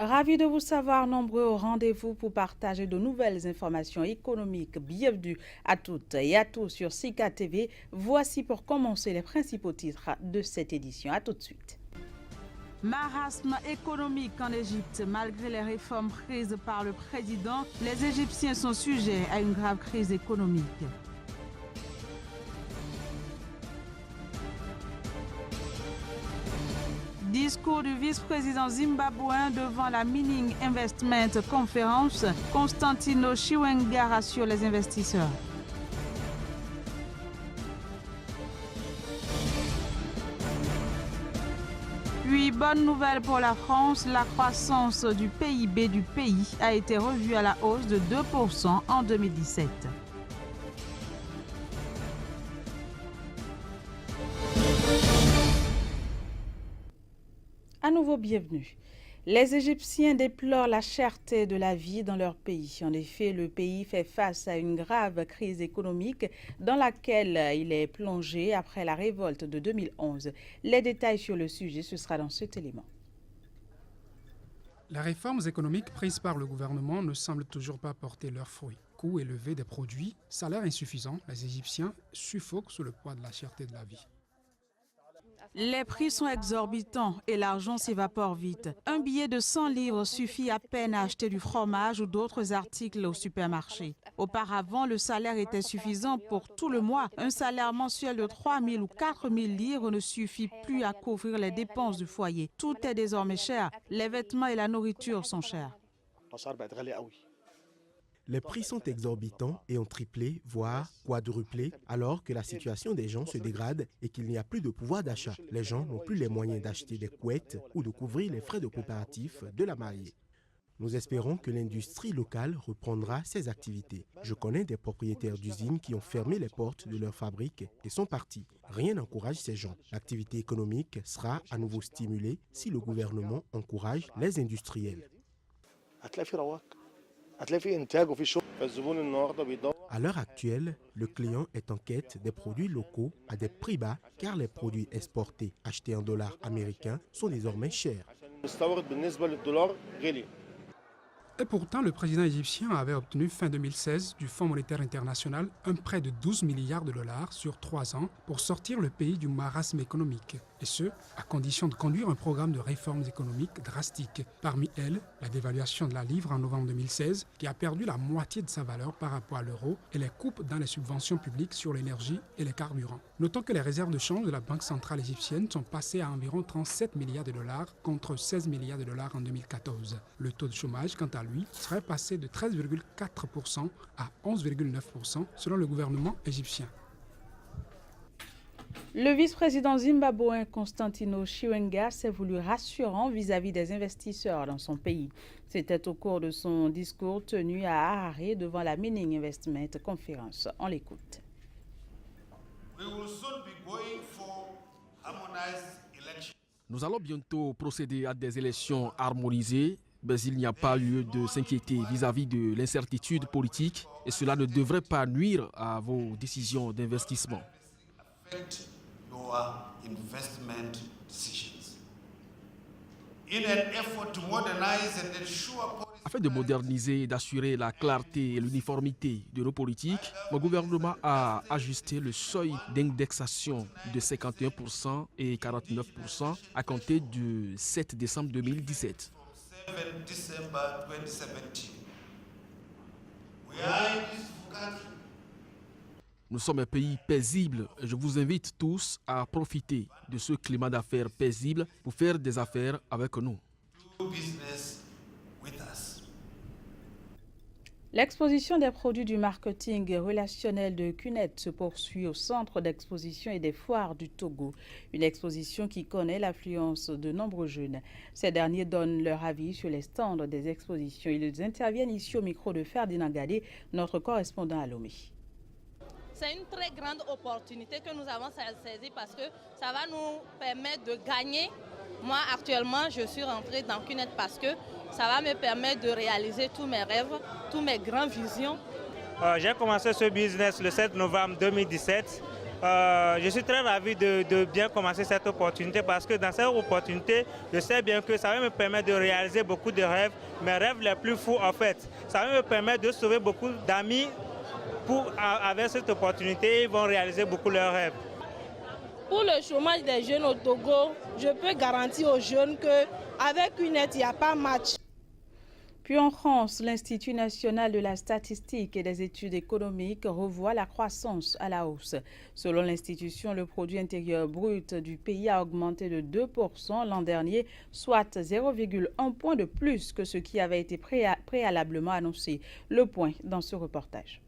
Ravi de vous savoir nombreux au rendez-vous pour partager de nouvelles informations économiques. Bienvenue à toutes et à tous sur Sika TV. Voici pour commencer les principaux titres de cette édition. À tout de suite. Marasme économique en Égypte. Malgré les réformes prises par le président, les Égyptiens sont sujets à une grave crise économique. Discours du vice-président zimbabwéen devant la Mining Investment Conference. Constantino Chiwenga rassure les investisseurs. Puis, bonne nouvelle pour la France, la croissance du PIB du pays a été revue à la hausse de 2% en 2017. À nouveau, bienvenue. Les Égyptiens déplorent la cherté de la vie dans leur pays. En effet, le pays fait face à une grave crise économique dans laquelle il est plongé après la révolte de 2011. Les détails sur le sujet, ce sera dans cet élément. Les réformes économiques prises par le gouvernement ne semblent toujours pas porter leurs fruits. Coûts élevés des produits, salaires insuffisants, les Égyptiens suffoquent sous le poids de la cherté de la vie. Les prix sont exorbitants et l'argent s'évapore vite. Un billet de 100 livres suffit à peine à acheter du fromage ou d'autres articles au supermarché. Auparavant, le salaire était suffisant pour tout le mois. Un salaire mensuel de 3 000 ou 4 000 livres ne suffit plus à couvrir les dépenses du foyer. Tout est désormais cher. Les vêtements et la nourriture sont chers. Les prix sont exorbitants et ont triplé, voire quadruplé, alors que la situation des gens se dégrade et qu'il n'y a plus de pouvoir d'achat. Les gens n'ont plus les moyens d'acheter des couettes ou de couvrir les frais de coopératif de la mariée. Nous espérons que l'industrie locale reprendra ses activités. Je connais des propriétaires d'usines qui ont fermé les portes de leurs fabriques et sont partis. Rien n'encourage ces gens. L'activité économique sera à nouveau stimulée si le gouvernement encourage les industriels. À l'heure actuelle, le client est en quête des produits locaux à des prix bas car les produits exportés achetés en dollars américains sont désormais chers. Et pourtant, le président égyptien avait obtenu fin 2016 du Fonds monétaire international un prêt de 12 milliards de dollars sur 3 ans pour sortir le pays du marasme économique. Et ce, à condition de conduire un programme de réformes économiques drastiques. Parmi elles, la dévaluation de la livre en novembre 2016, qui a perdu la moitié de sa valeur par rapport à l'euro, et les coupes dans les subventions publiques sur l'énergie et les carburants. Notons que les réserves de change de la Banque centrale égyptienne sont passées à environ 37 milliards de dollars contre 16 milliards de dollars en 2014. Le taux de chômage, quant à lui, serait passé de 13,4% à 11,9% selon le gouvernement égyptien. Le vice-président zimbabwéen Constantino Chiwenga s'est voulu rassurant vis-à-vis des investisseurs dans son pays. C'était au cours de son discours tenu à Harare devant la Mining Investment Conference. On l'écoute. Nous allons bientôt procéder à des élections harmonisées, mais il n'y a pas lieu de s'inquiéter vis-à-vis de l'incertitude politique et cela ne devrait pas nuire à vos décisions d'investissement. Afin de moderniser et d'assurer la clarté et l'uniformité de nos politiques, mon gouvernement a ajusté le seuil d'indexation de 51% et 49% à compter du 7 décembre 2017. Nous sommes un pays paisible et je vous invite tous à profiter de ce climat d'affaires paisible pour faire des affaires avec nous. L'exposition des produits du marketing relationnel de CUNET se poursuit au centre d'exposition et des foires du Togo. Une exposition qui connaît l'affluence de nombreux jeunes. Ces derniers donnent leur avis sur les stands des expositions. Ils interviennent ici au micro de Ferdinand Gadé, notre correspondant à Lomé. C'est une très grande opportunité que nous avons saisie parce que ça va nous permettre de gagner. Moi, actuellement, je suis rentrée dans CUNET parce que ça va me permettre de réaliser tous mes rêves, toutes mes grandes visions. J'ai commencé ce business le 7 novembre 2017 Je suis très ravi de bien commencer cette opportunité parce que dans cette opportunité, je sais bien que ça va me permettre de réaliser beaucoup de rêves, mes rêves les plus fous en fait. Ça va me permettre de sauver beaucoup d'amis avec cette opportunité, ils vont réaliser beaucoup leurs rêves. Pour le chômage des jeunes au Togo, je peux garantir aux jeunes qu'avec une aide, il n'y a pas match. Puis en France, l'Institut national de la statistique et des études économiques revoit la croissance à la hausse. Selon l'institution, le produit intérieur brut du pays a augmenté de 2% l'an dernier, soit 0,1 point de plus que ce qui avait été préalablement annoncé. Le point dans ce reportage.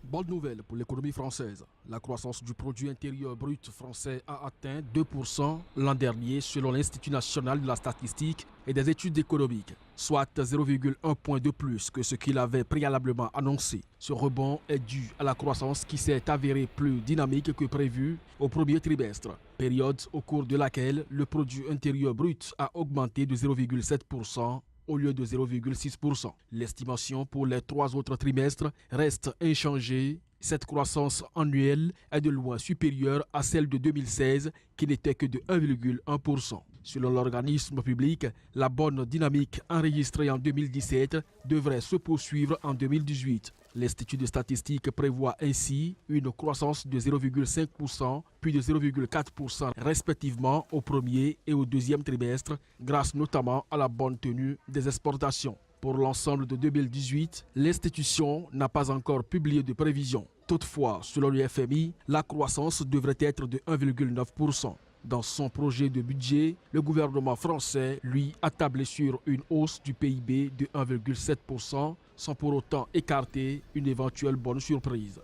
Bonne nouvelle pour l'économie française. La croissance du produit intérieur brut français a atteint 2% l'an dernier selon l'Institut national de la statistique et des études économiques, soit 0,1 point de plus que ce qu'il avait préalablement annoncé. Ce rebond est dû à la croissance qui s'est avérée plus dynamique que prévu au premier trimestre, période au cours de laquelle le produit intérieur brut a augmenté de 0,7% au lieu de 0,6%. L'estimation pour les 3 autres trimestres reste inchangée. Cette croissance annuelle est de loin supérieure à celle de 2016 qui n'était que de 1,1%. Selon l'organisme public, la bonne dynamique enregistrée en 2017 devrait se poursuivre en 2018. L'Institut de statistique prévoit ainsi une croissance de 0,5% puis de 0,4% respectivement au premier et au deuxième trimestre, grâce notamment à la bonne tenue des exportations. Pour l'ensemble de 2018, l'institution n'a pas encore publié de prévision. Toutefois, selon le FMI, la croissance devrait être de 1,9%. Dans son projet de budget, le gouvernement français, lui, a tablé sur une hausse du PIB de 1,7%, sans pour autant écarter une éventuelle bonne surprise.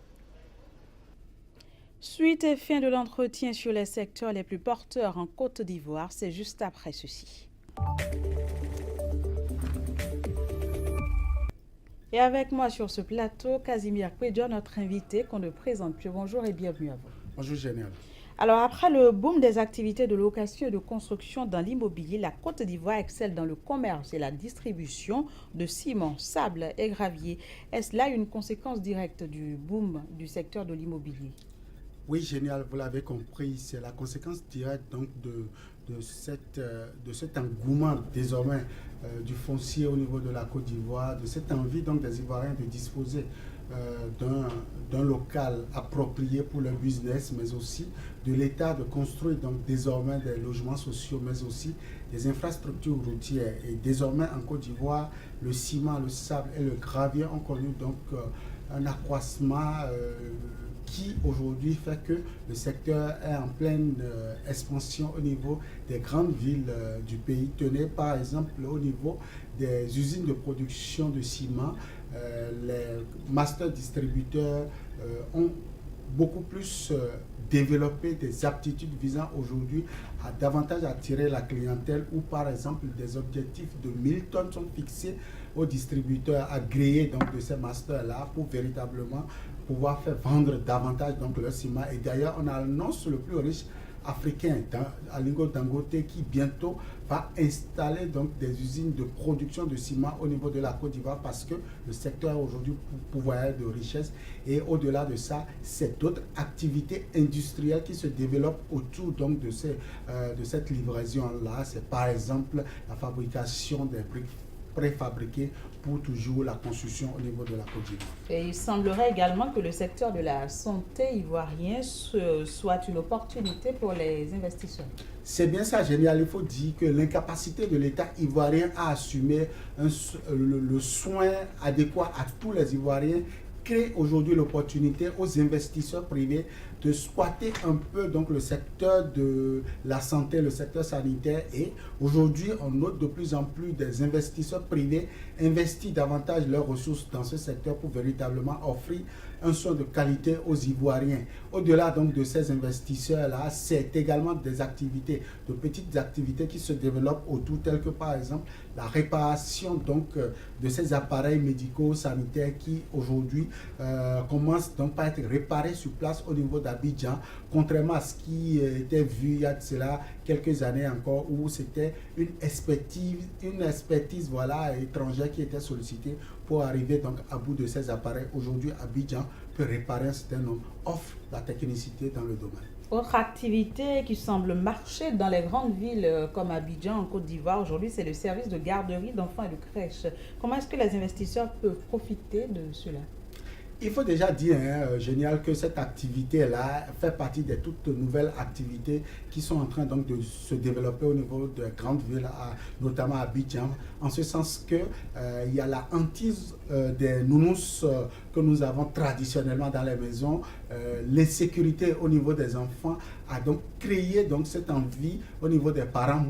Suite et fin de l'entretien sur les secteurs les plus porteurs en Côte d'Ivoire, c'est juste après ceci. Et avec moi sur ce plateau, Casimir Pédio, notre invité qu'on ne présente plus. Bonjour et bienvenue à vous. Bonjour, général. Alors, après le boom des activités de location et de construction dans l'immobilier, la Côte d'Ivoire excelle dans le commerce et la distribution de ciment, sable et gravier. Est-ce là une conséquence directe du boom du secteur de l'immobilier? Oui, génial, vous l'avez compris, c'est la conséquence directe donc de cet engouement désormais du foncier au niveau de la Côte d'Ivoire, de cette envie donc des Ivoiriens de disposer d'un local approprié pour leur business, mais aussi de l'État de construire donc désormais des logements sociaux, mais aussi des infrastructures routières. Et désormais en Côte d'Ivoire, le ciment, le sable et le gravier ont connu donc un accroissement qui aujourd'hui fait que le secteur est en pleine expansion au niveau des grandes villes du pays. Tenez par exemple au niveau des usines de production de ciment, les master distributeurs ont beaucoup plus développé des aptitudes visant aujourd'hui à davantage attirer la clientèle, où par exemple des objectifs de 1000 tonnes sont fixés aux distributeurs agréés donc de ces masters-là pour véritablement pouvoir faire vendre davantage donc leur ciment. Et d'ailleurs, on annonce le plus riche africain, Alingo Dangote, qui bientôt va installer donc des usines de production de ciment au niveau de la Côte d'Ivoire, parce que le secteur est aujourd'hui pourvoyeur de richesse. Et au-delà de ça, c'est d'autres activités industrielles qui se développent autour donc de cette livraison-là. C'est par exemple la fabrication des briques préfabriqués pour toujours la construction au niveau de la Côte d'Ivoire. Et il semblerait également que le secteur de la santé ivoirien soit une opportunité pour les investisseurs. C'est bien ça, génial. Il faut dire que l'incapacité de l'État ivoirien à assumer le soin adéquat à tous les Ivoiriens crée aujourd'hui l'opportunité aux investisseurs privés de squatter un peu donc le secteur de la santé, le secteur sanitaire. Et aujourd'hui, on note de plus en plus des investisseurs privés investir davantage leurs ressources dans ce secteur pour véritablement offrir un soin de qualité aux Ivoiriens. Au-delà donc de ces investisseurs-là, c'est également des activités, de petites activités qui se développent autour, telles que par exemple la réparation donc de ces appareils médicaux sanitaires qui aujourd'hui commencent donc par être réparés sur place au niveau d'Abidjan, contrairement à ce qui était vu il y a de cela quelques années encore, où c'était une expertise voilà, étrangère qui était sollicitée pour arriver donc à bout de ces appareils. Aujourd'hui, Abidjan peut réparer un certain nombre, offre la technicité dans le domaine. Autre activité qui semble marcher dans les grandes villes comme Abidjan en Côte d'Ivoire aujourd'hui, c'est le service de garderie d'enfants et de crèche. Comment est-ce que les investisseurs peuvent profiter de cela? Il faut déjà dire, Génial, que cette activité-là fait partie des toutes nouvelles activités qui sont en train donc de se développer au niveau de grandes villes, notamment à Abidjan, en ce sens que il y a la hantise des nounous que nous avons traditionnellement dans les maisons, l'insécurité au niveau des enfants a donc créé donc cette envie au niveau des parents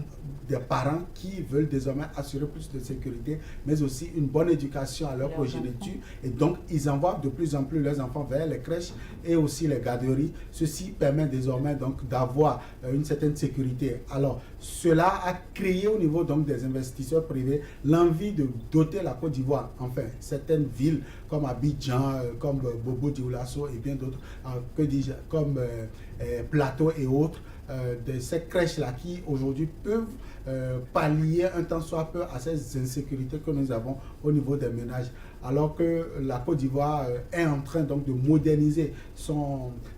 qui veulent désormais assurer plus de sécurité, mais aussi une bonne éducation à leur progéniture. Et donc, ils envoient de plus en plus leurs enfants vers les crèches et aussi les garderies. Ceci permet désormais donc d'avoir une certaine sécurité. Alors, cela a créé au niveau donc des investisseurs privés l'envie de doter la Côte d'Ivoire, enfin, certaines villes comme Abidjan, comme Bobo Dioulasso et bien d'autres, comme Plateau et autres, de ces crèches-là qui aujourd'hui peuvent pallier un tant soit peu à ces insécurités que nous avons au niveau des ménages. Alors que la Côte d'Ivoire est en train donc de moderniser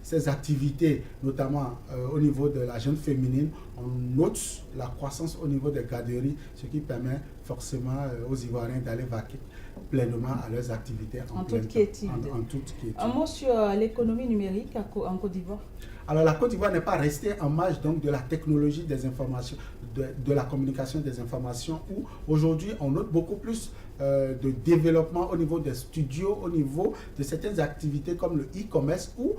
ses activités, notamment au niveau de la jeune féminine, on note la croissance au niveau des garderies, ce qui permet forcément aux Ivoiriens d'aller vaquer pleinement à leurs activités en toute quiétude. Un mot sur l'économie numérique en Côte d'Ivoire. Alors la Côte d'Ivoire n'est pas restée en marge donc de la technologie des informations, de la communication des informations, où aujourd'hui on note beaucoup plus de développement au niveau des studios, au niveau de certaines activités comme le e-commerce, où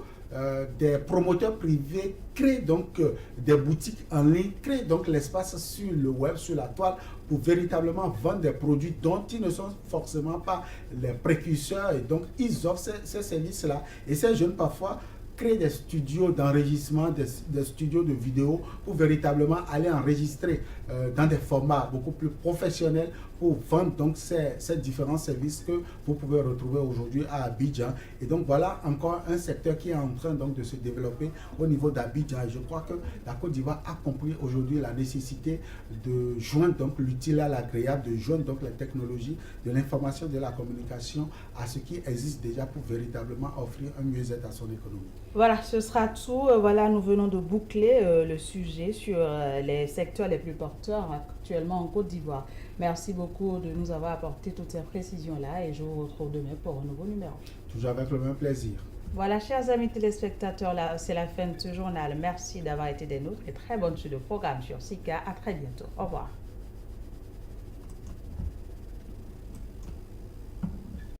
des promoteurs privés créent donc des boutiques en ligne, créent donc l'espace sur le web, sur la toile, pour véritablement vendre des produits dont ils ne sont forcément pas les précurseurs, et donc ils offrent ces services-là. Et ces jeunes parfois créer des studios d'enregistrement, des studios de vidéo pour véritablement aller enregistrer dans des formats beaucoup plus professionnels pour vendre donc ces différents services que vous pouvez retrouver aujourd'hui à Abidjan. Et donc voilà encore un secteur qui est en train donc de se développer au niveau d'Abidjan. Je crois que la Côte d'Ivoire a compris aujourd'hui la nécessité de joindre donc l'utile à l'agréable, de joindre donc les technologies de l'information, de la communication à ce qui existe déjà pour véritablement offrir un mieux-être à son économie. Voilà, ce sera tout. Voilà, nous venons de boucler le sujet sur les secteurs les plus porteurs actuellement en Côte d'Ivoire. Merci beaucoup de nous avoir apporté toutes ces précisions-là et je vous retrouve demain pour un nouveau numéro. Toujours avec le même plaisir. Voilà, chers amis téléspectateurs, là, c'est la fin de ce journal. Merci d'avoir été des nôtres et très bonne suite de programme sur Sika. À très bientôt. Au revoir.